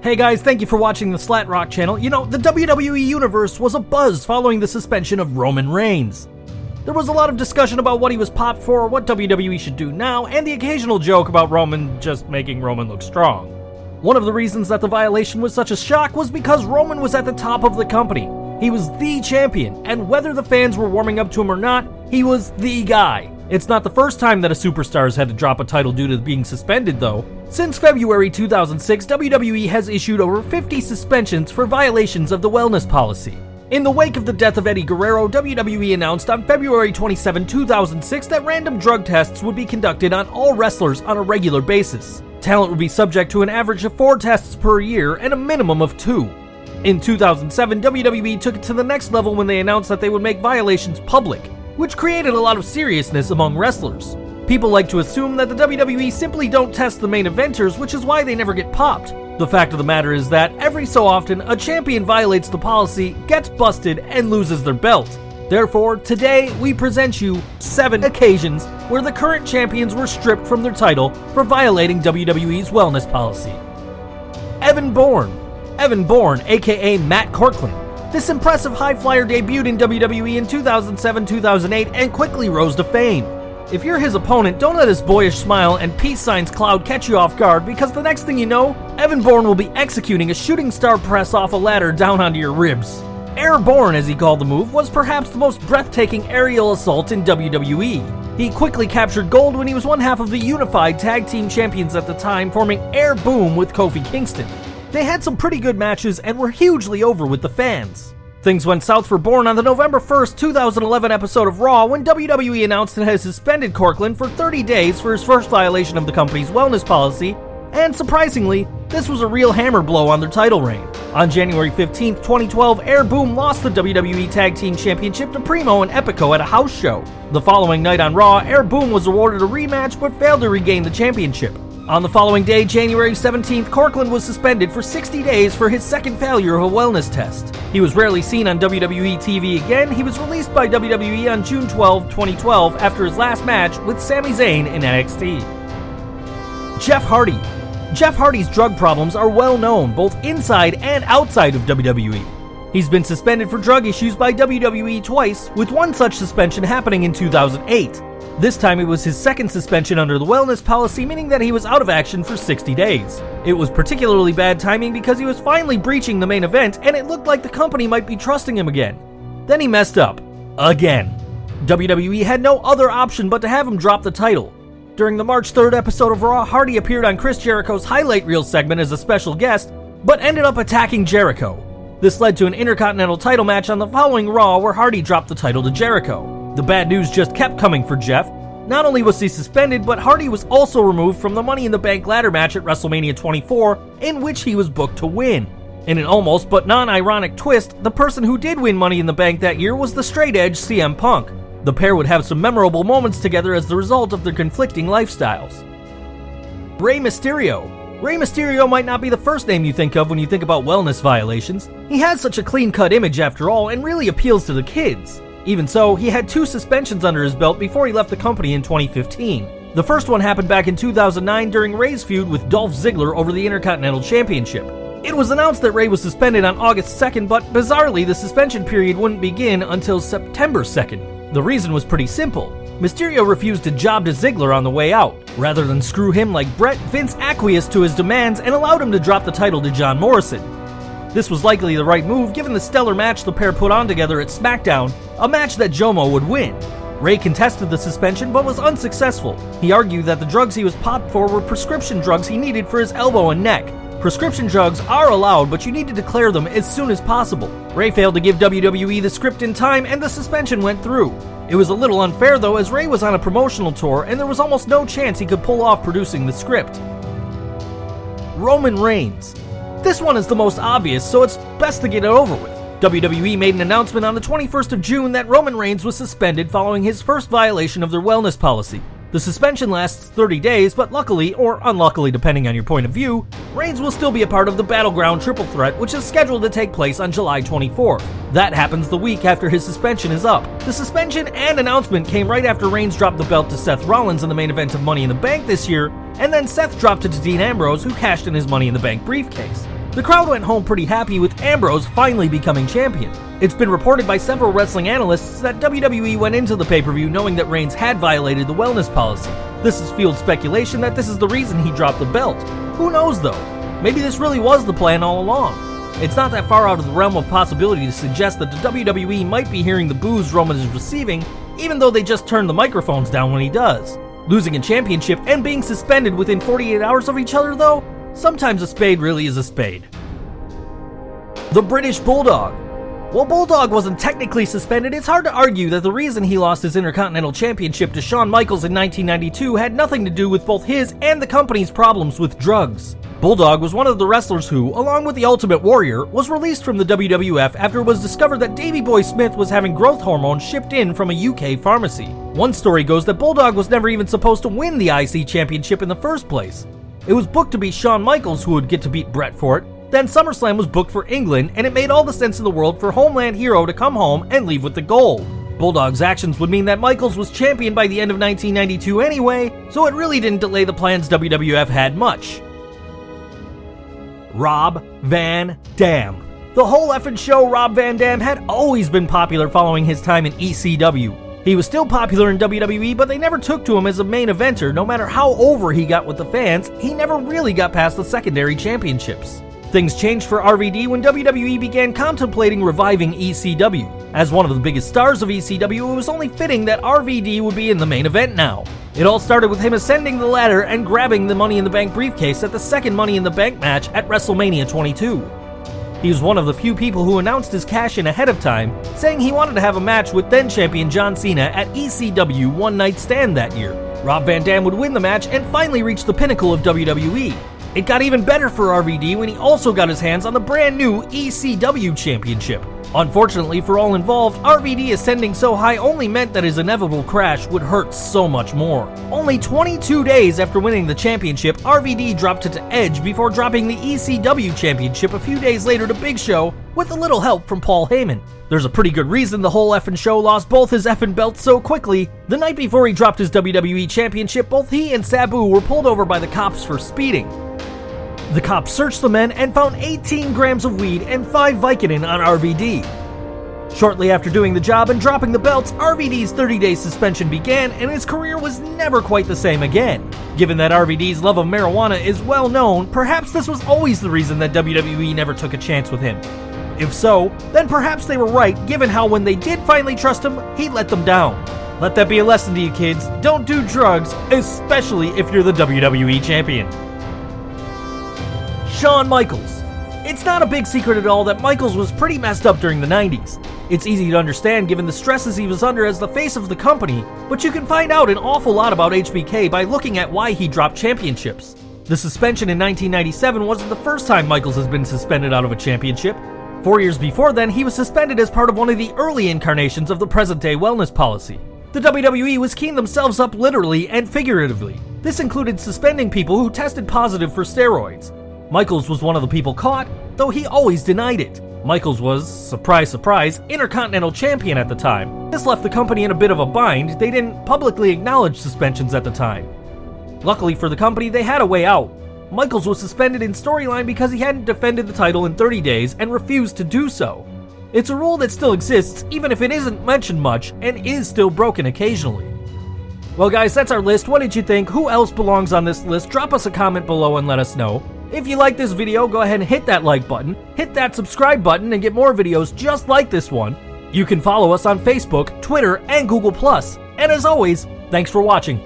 Hey guys, thank you for watching the Slat Rock channel. You know, the WWE Universe was abuzz following the suspension of Roman Reigns. There was a lot of discussion about what he was popped for, what WWE should do now, and the occasional joke about Roman just making Roman look strong. One of the reasons that the violation was such a shock was because Roman was at the top of the company. He was the champion, and whether the fans were warming up to him or not, he was the guy. It's not the first time that a superstar has had to drop a title due to being suspended, though. Since February 2006, WWE has issued over 50 suspensions for violations of the wellness policy. In the wake of the death of Eddie Guerrero, WWE announced on February 27, 2006 that random drug tests would be conducted on all wrestlers on a regular basis. Talent would be subject to an average of 4 tests per year and a minimum of 2. In 2007, WWE took it to the next level when they announced that they would make violations public, which created a lot of seriousness among wrestlers. People like to assume that the WWE simply don't test the main eventers, which is why they never get popped. The fact of the matter is that every so often, a champion violates the policy, gets busted, and loses their belt. Therefore, today we present you 7 occasions where the current champions were stripped from their title for violating WWE's wellness policy. Evan Bourne. Evan Bourne, aka Matt Corkland. This impressive high flyer debuted in WWE in 2007-2008 and quickly rose to fame. If you're his opponent, don't let his boyish smile and peace signs cloud catch you off guard, because the next thing you know, Evan Bourne will be executing a shooting star press off a ladder down onto your ribs. Airborne, as he called the move, was perhaps the most breathtaking aerial assault in WWE. He quickly captured gold when he was one half of the unified tag team champions at the time, forming Air Boom with Kofi Kingston. They had some pretty good matches and were hugely over with the fans. Things went south for Bourne on the November 1st, 2011 episode of Raw when WWE announced it had suspended Corkland for 30 days for his first violation of the company's wellness policy, and surprisingly, this was a real hammer blow on their title reign. On January 15th, 2012, Air Boom lost the WWE Tag Team Championship to Primo and Epico at a house show. The following night on Raw, Air Boom was awarded a rematch but failed to regain the championship. On the following day, January 17th, Corkland was suspended for 60 days for his second failure of a wellness test. He was rarely seen on WWE TV again. He was released by WWE on June 12, 2012 after his last match with Sami Zayn in NXT. Jeff Hardy. Jeff Hardy's drug problems are well known both inside and outside of WWE. He's been suspended for drug issues by WWE twice, with one such suspension happening in 2008. This time it was his second suspension under the wellness policy, meaning that he was out of action for 60 days. It was particularly bad timing because he was finally breaching the main event and it looked like the company might be trusting him again. Then he messed up. Again. WWE had no other option but to have him drop the title. During the March 3rd episode of Raw, Hardy appeared on Chris Jericho's highlight reel segment as a special guest, but ended up attacking Jericho. This led to an Intercontinental title match on the following Raw where Hardy dropped the title to Jericho. The bad news just kept coming for Jeff. Not only was he suspended, but Hardy was also removed from the Money in the Bank ladder match at Wrestlemania 24, in which he was booked to win. In an almost but non-ironic twist, the person who did win Money in the Bank that year was the straight edge CM Punk. The pair would have some memorable moments together as the result of their conflicting lifestyles. Rey Mysterio. Rey Mysterio might not be the first name you think of when you think about wellness violations. He has such a clean-cut image after all and really appeals to the kids. Even so, he had 2 suspensions under his belt before he left the company in 2015. The first one happened back in 2009 during Rey's feud with Dolph Ziggler over the Intercontinental Championship. It was announced that Rey was suspended on August 2nd, but bizarrely the suspension period wouldn't begin until September 2nd. The reason was pretty simple. Mysterio refused to job to Ziggler on the way out. Rather than screw him like Brett, Vince acquiesced to his demands and allowed him to drop the title to John Morrison. This was likely the right move given the stellar match the pair put on together at SmackDown, a match that Jomo would win. Rey contested the suspension but was unsuccessful. He argued that the drugs he was popped for were prescription drugs he needed for his elbow and neck. Prescription drugs are allowed, but you need to declare them as soon as possible. Rey failed to give WWE the script in time and the suspension went through. It was a little unfair though, as Rey was on a promotional tour and there was almost no chance he could pull off producing the script. Roman Reigns. This one is the most obvious, so it's best to get it over with. WWE made an announcement on the 21st of June that Roman Reigns was suspended following his first violation of their wellness policy. The suspension lasts 30 days, but luckily, or unluckily depending on your point of view, Reigns will still be a part of the Battleground Triple Threat, which is scheduled to take place on July 24th. That happens the week after his suspension is up. The suspension and announcement came right after Reigns dropped the belt to Seth Rollins in the main event of Money in the Bank this year, and then Seth dropped it to Dean Ambrose, who cashed in his Money in the Bank briefcase. The crowd went home pretty happy with Ambrose finally becoming champion. It's been reported by several wrestling analysts that WWE went into the pay-per-view knowing that Reigns had violated the wellness policy. This has fueled speculation that this is the reason he dropped the belt. Who knows though? Maybe this really was the plan all along. It's not that far out of the realm of possibility to suggest that the WWE might be hearing the boos Roman is receiving, even though they just turn the microphones down when he does. Losing a championship and being suspended within 48 hours of each other though? Sometimes a spade really is a spade. The British Bulldog. While Bulldog wasn't technically suspended, it's hard to argue that the reason he lost his Intercontinental Championship to Shawn Michaels in 1992 had nothing to do with both his and the company's problems with drugs. Bulldog was one of the wrestlers who, along with the Ultimate Warrior, was released from the WWF after it was discovered that Davey Boy Smith was having growth hormones shipped in from a UK pharmacy. One story goes that Bulldog was never even supposed to win the IC Championship in the first place. It was booked to be Shawn Michaels who would get to beat Bret for it. Then SummerSlam was booked for England, and it made all the sense in the world for Homeland Hero to come home and leave with the gold. Bulldog's actions would mean that Michaels was champion by the end of 1992 anyway, so it really didn't delay the plans WWF had much. Rob Van Dam. The whole effing show Rob Van Dam had always been popular following his time in ECW. He was still popular in WWE, but they never took to him as a main eventer. No matter how over he got with the fans, he never really got past the secondary championships. Things changed for RVD when WWE began contemplating reviving ECW. As one of the biggest stars of ECW, it was only fitting that RVD would be in the main event now. It all started with him ascending the ladder and grabbing the Money in the Bank briefcase at the second Money in the Bank match at Wrestlemania 22. He was one of the few people who announced his cash-in ahead of time, saying he wanted to have a match with then-champion John Cena at ECW One Night Stand that year. Rob Van Dam would win the match and finally reach the pinnacle of WWE. It got even better for RVD when he also got his hands on the brand new ECW Championship. Unfortunately for all involved, RVD ascending so high only meant that his inevitable crash would hurt so much more. Only 22 days after winning the championship, RVD dropped it to Edge before dropping the ECW Championship a few days later to Big Show with a little help from Paul Heyman. There's a pretty good reason the whole effing show lost both his effing belts so quickly. The night before he dropped his WWE Championship, both he and Sabu were pulled over by the cops for speeding. The cops searched the men and found 18 grams of weed and 5 Vicodin on RVD. Shortly after doing the job and dropping the belts, RVD's 30-day suspension began and his career was never quite the same again. Given that RVD's love of marijuana is well known, perhaps this was always the reason that WWE never took a chance with him. If so, then perhaps they were right, given how when they did finally trust him, he let them down. Let that be a lesson to you kids, don't do drugs, especially if you're the WWE Champion. Shawn Michaels. It's not a big secret at all that Michaels was pretty messed up during the 90s. It's easy to understand given the stresses he was under as the face of the company, but you can find out an awful lot about HBK by looking at why he dropped championships. The suspension in 1997 wasn't the first time Michaels has been suspended out of a championship. 4 years before then, he was suspended as part of one of the early incarnations of the present-day wellness policy. The WWE was keying themselves up literally and figuratively. This included suspending people who tested positive for steroids. Michaels was one of the people caught, though he always denied it. Michaels was, surprise surprise, Intercontinental Champion at the time. This left the company in a bit of a bind. They didn't publicly acknowledge suspensions at the time. Luckily for the company, they had a way out. Michaels was suspended in storyline because he hadn't defended the title in 30 days and refused to do so. It's a rule that still exists, even if it isn't mentioned much, and is still broken occasionally. Well guys, that's our list. What did you think? Who else belongs on this list? Drop us a comment below and let us know. If you like this video, go ahead and hit that like button, hit that subscribe button, and get more videos just like this one. You can follow us on Facebook, Twitter, and Google+. And as always, thanks for watching.